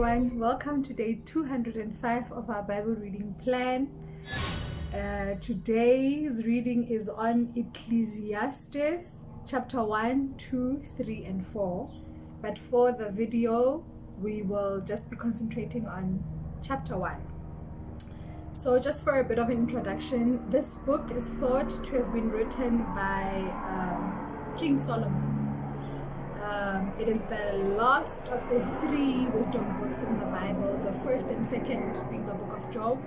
everyone. Welcome to day 205 of our Bible reading plan. Today's reading is on Ecclesiastes Chapter 1, 2, 3, and 4. But for the video, we will just be concentrating on Chapter 1. So just for a bit of an introduction, this book is thought to have been written by King Solomon. It is the last of the three wisdom books in the Bible, the first and second being the book of Job,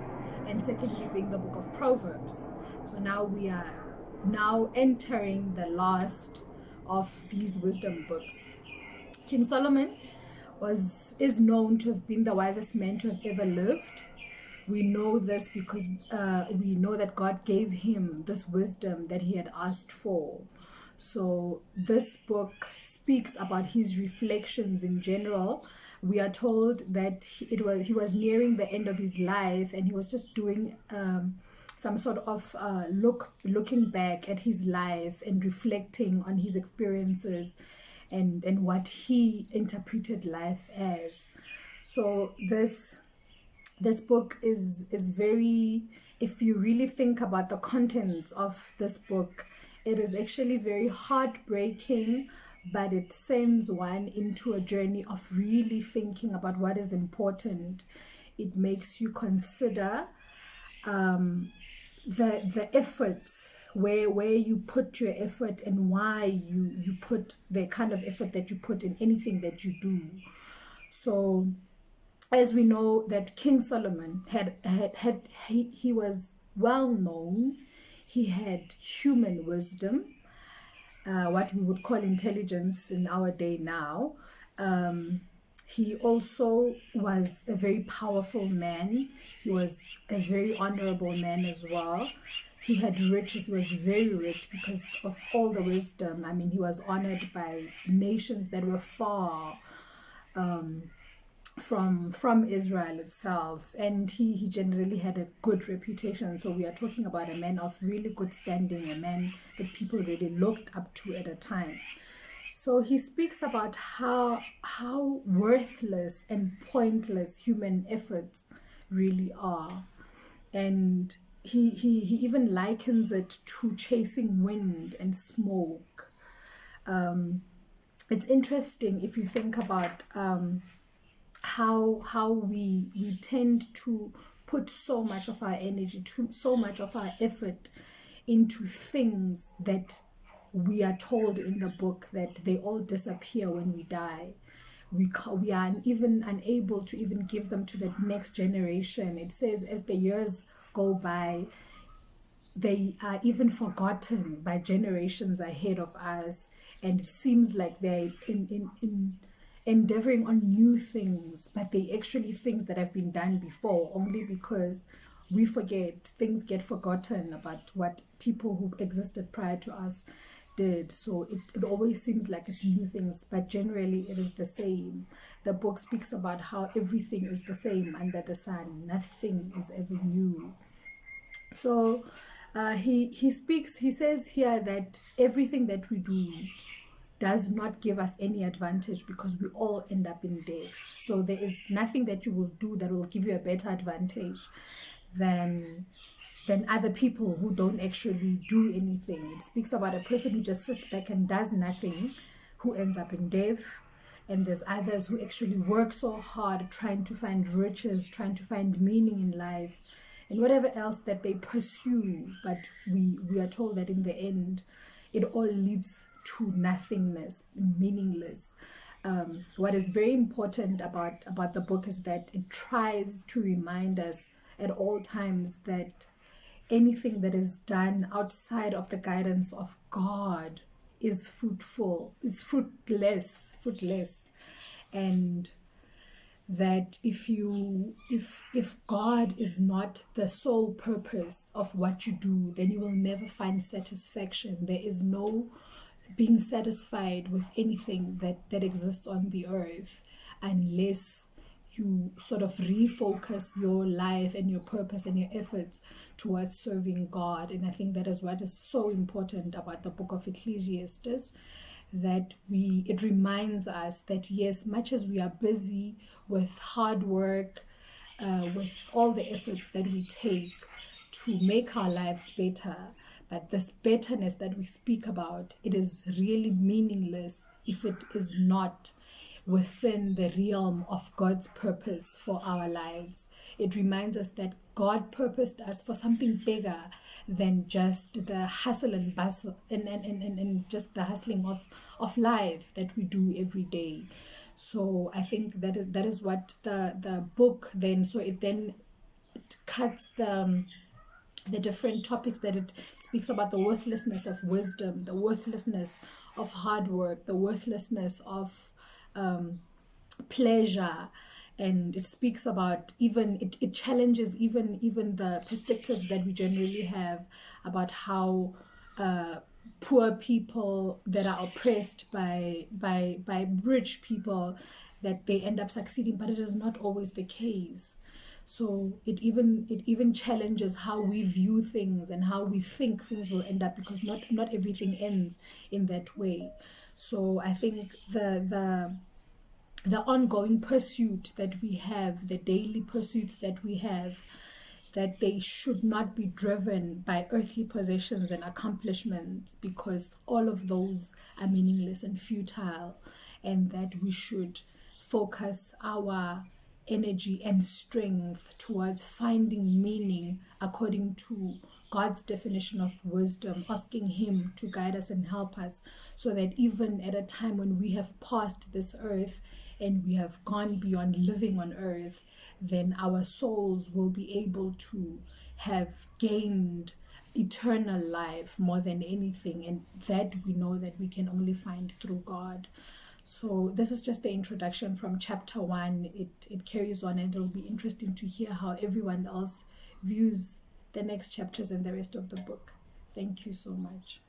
and secondly being the book of Proverbs. So now we are entering the last of these wisdom books. King Solomon is known to have been the wisest man to have ever lived. We know this because we know that God gave him this wisdom that he had asked for. So this book speaks about his reflections in general. We are told that he was nearing the end of his life, and he was just doing some sort of looking back at his life and reflecting on his experiences and what he interpreted life as. So this book is very, if you really think about the contents of this book, it is actually very heartbreaking, but it sends one into a journey of really thinking about what is important. It makes you consider the efforts, where you put your effort and why you put the kind of effort that you put in anything that you do. So as we know that King Solomon he was well known. He had human wisdom, what we would call intelligence in our day now. He also was a very powerful man. He was a very honorable man as well. He had riches. He was very rich because of all the wisdom. I mean, he was honored by nations that were far from Israel itself, and he generally had a good reputation. So we are talking about a man of really good standing, a man that people really looked up to at a time. So he speaks about how worthless and pointless human efforts really are, and he even likens it to chasing wind and smoke. It's interesting if you think about how we tend to put so much of our energy, so much of our effort into things that we are told in the book that they all disappear when we die. We are even unable to even give them to the next generation. It says as the years go by, they are even forgotten by generations ahead of us, and it seems like they're in endeavoring on new things, but they actually things that have been done before, only because we forget. Things get forgotten about what people who existed prior to us did. So it always seems like it's new things, but generally it is the same. The book speaks about how everything is the same under the sun. Nothing is ever new. So he says here that everything that we do does not give us any advantage, because we all end up in death. So there is nothing that you will do that will give you a better advantage than other people who don't actually do anything. It speaks about a person who just sits back and does nothing, who ends up in death. And there's others who actually work so hard trying to find riches, trying to find meaning in life, and whatever else that they pursue. But we are told that in the end, it all leads to nothingness, meaningless. What is very important about the book is that it tries to remind us at all times that anything that is done outside of the guidance of God is fruitless, and that if God is not the sole purpose of what you do, then you will never find satisfaction. There is no being satisfied with anything that exists on the earth unless you sort of refocus your life and your purpose and your efforts towards serving God. And I think that is what is so important about the book of Ecclesiastes, that it reminds us that yes, much as we are busy with hard work, with all the efforts that we take to make our lives better, but this betterness that we speak about, it is really meaningless if it is not within the realm of God's purpose for our lives. It reminds us that God purposed us for something bigger than just the hustle and bustle and just the hustling of life that we do every day. So I think that is what the book then, so it then it cuts the different topics that it speaks about: the worthlessness of wisdom, the worthlessness of hard work, the worthlessness of pleasure. And it speaks about it challenges even the perspectives that we generally have about how poor people that are oppressed by rich people, that they end up succeeding, but it is not always the case. So it even challenges how we view things and how we think things will end up, because not everything ends in that way. So I think the ongoing pursuit that we have, the daily pursuits that we have, that they should not be driven by earthly possessions and accomplishments, because all of those are meaningless and futile, and that we should focus our energy and strength towards finding meaning according to God's definition of wisdom, asking Him to guide us and help us, so that even at a time when we have passed this earth and we have gone beyond living on earth, then our souls will be able to have gained eternal life more than anything, and that we know that we can only find through God. So this is just the introduction from chapter 1. It carries on, and it'll be interesting to hear how everyone else views the next chapters and the rest of the book. Thank you so much.